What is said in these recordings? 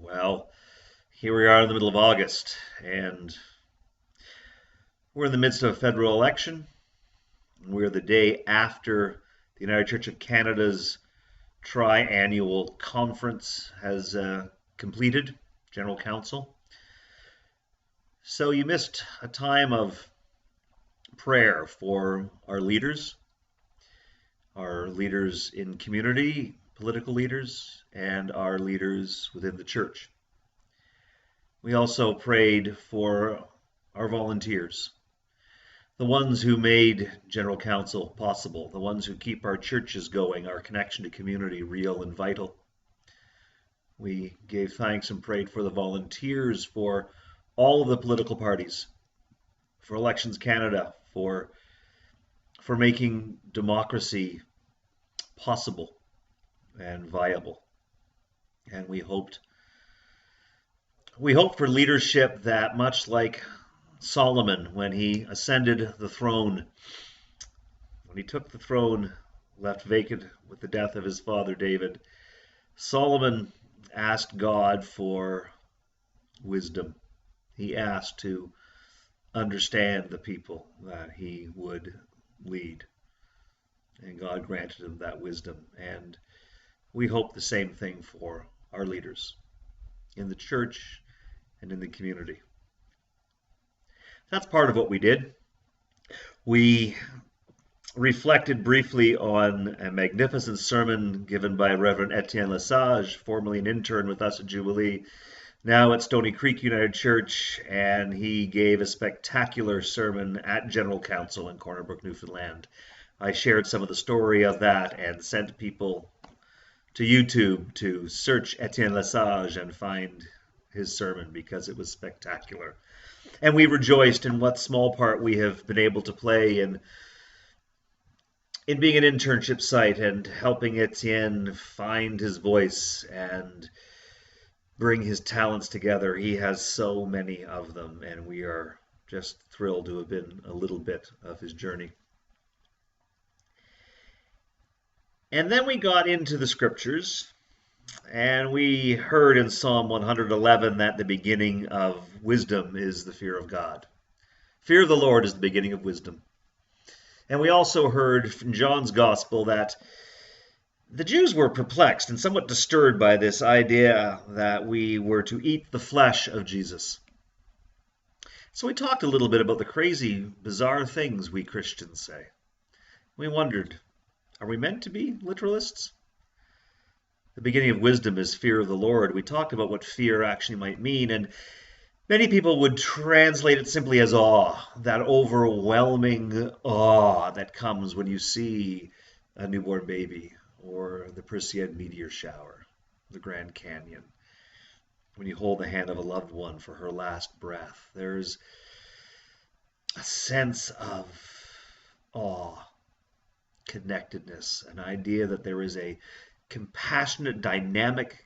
Well, here we are in the middle of August, and we're in the midst of a federal election. We're the day after the United Church of Canada's tri-annual conference has completed, General Council. So you missed a time of prayer for our leaders in community, political leaders, and our leaders within the church. We also prayed for our volunteers, the ones who made General Council possible, the ones who keep our churches going, our connection to community real and vital. We gave thanks and prayed for the volunteers for all of the political parties, for Elections Canada, for making democracy possible and viable. And we hoped for leadership that, much like Solomon when he ascended the throne, when he took the throne left vacant with the death of his father David, Solomon asked God for wisdom. He asked to understand the people that he would lead. And God granted him that wisdom. And we hope the same thing for our leaders in the church and in the community. That's part of what we did. We reflected briefly on a magnificent sermon given by Reverend Etienne Lesage, formerly an intern with us at Jubilee, now at Stony Creek United Church, and he gave a spectacular sermon at General Council in Corner Brook, Newfoundland. I shared some of the story of that and sent people to YouTube to search Etienne Lesage and find his sermon because it was spectacular. And we rejoiced in what small part we have been able to play in being an internship site and helping Etienne find his voice and bring his talents together. He has so many of them, and we are just thrilled to have been a little bit of his journey. And then we got into the scriptures, and we heard in Psalm 111 that the beginning of wisdom is the fear of God. Fear of the Lord is the beginning of wisdom. And we also heard from John's Gospel that the Jews were perplexed and somewhat disturbed by this idea that we were to eat the flesh of Jesus. So we talked a little bit about the crazy, bizarre things we Christians say. We wondered, are we meant to be literalists? The beginning of wisdom is fear of the Lord. We talked about what fear actually might mean, and many people would translate it simply as awe, that overwhelming awe that comes when you see a newborn baby, or the Perseid meteor shower, the Grand Canyon, when you hold the hand of a loved one for her last breath. There's a sense of awe, connectedness, an idea that there is a compassionate, dynamic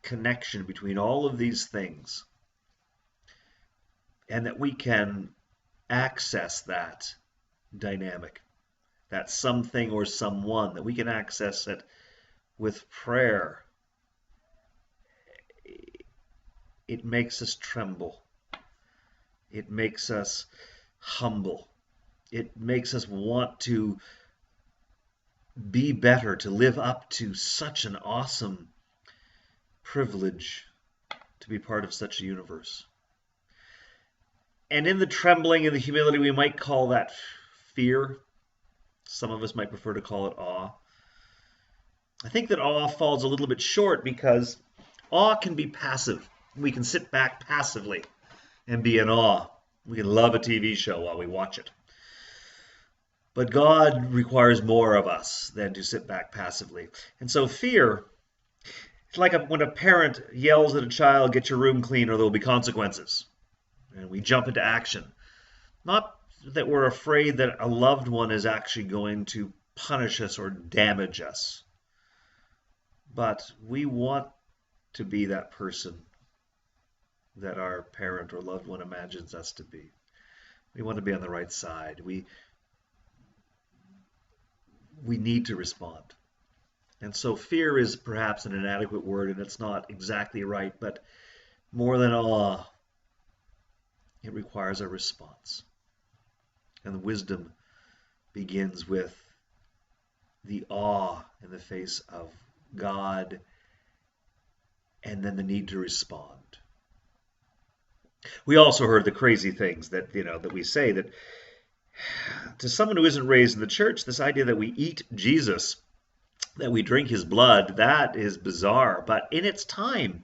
connection between all of these things, and that we can access that dynamic, that something or someone, that we can access it with prayer. It makes us tremble. It makes us humble. It makes us want to be better, to live up to such an awesome privilege to be part of such a universe. And in the trembling and the humility, we might call that fear. Some of us might prefer to call it awe. I think that awe falls a little bit short because awe can be passive. We can sit back passively and be in awe. We can love a TV show while we watch it. But God requires more of us than to sit back passively. And so fear, it's like when a parent yells at a child, get your room clean or there will be consequences. And we jump into action. Not that we're afraid that a loved one is actually going to punish us or damage us. But we want to be that person that our parent or loved one imagines us to be. We want to be on the right side. We need to respond. And so fear is perhaps an inadequate word, and it's not exactly right, but more than awe, it requires a response. And wisdom begins with the awe in the face of God, and then the need to respond. We also heard the crazy things that that we say, that to someone who isn't raised in the church, this idea that we eat Jesus, that we drink his blood, that is bizarre. But in its time,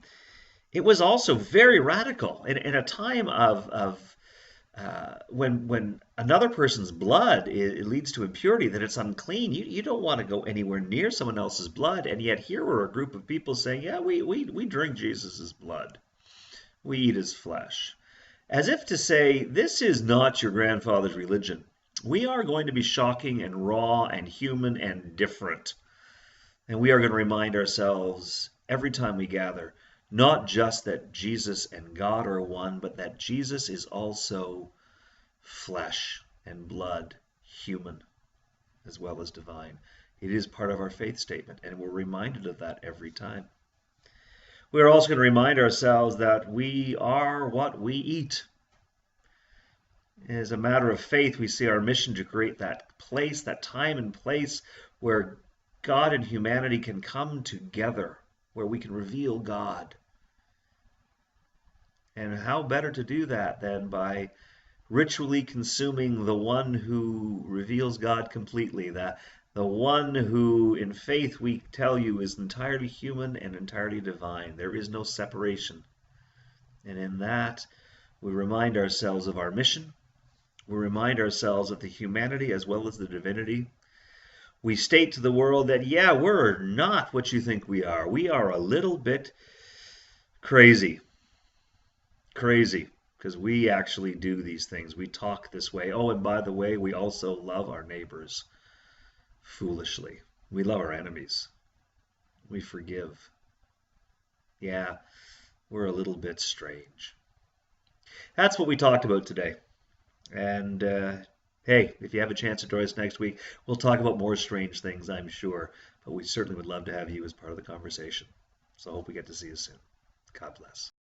it was also very radical. In a time of when another person's blood it leads to impurity, that it's unclean, you don't want to go anywhere near someone else's blood. And yet here were a group of people saying, yeah, we drink Jesus's blood. We eat his flesh. As if to say, this is not your grandfather's religion. We are going to be shocking and raw and human and different. And we are going to remind ourselves every time we gather, not just that Jesus and God are one, but that Jesus is also flesh and blood, human as well as divine. It is part of our faith statement, and we're reminded of that every time. We are also going to remind ourselves that we are what we eat. As a matter of faith, we see our mission to create that place, that time and place where God and humanity can come together, where we can reveal God. And how better to do that than by ritually consuming the one who reveals God completely, the one who in faith we tell you is entirely human and entirely divine. There is no separation. And in that, we remind ourselves of our mission. We remind ourselves of the humanity as well as the divinity. We state to the world that, yeah, we're not what you think we are. We are a little bit crazy. Crazy, because we actually do these things. We talk this way. Oh, and by the way, we also love our neighbors foolishly. We love our enemies. We forgive. Yeah, we're a little bit strange. That's what we talked about today. And hey, if you have a chance to join us next week, we'll talk about more strange things, I'm sure. But we certainly would love to have you as part of the conversation. So I hope we get to see you soon. God bless.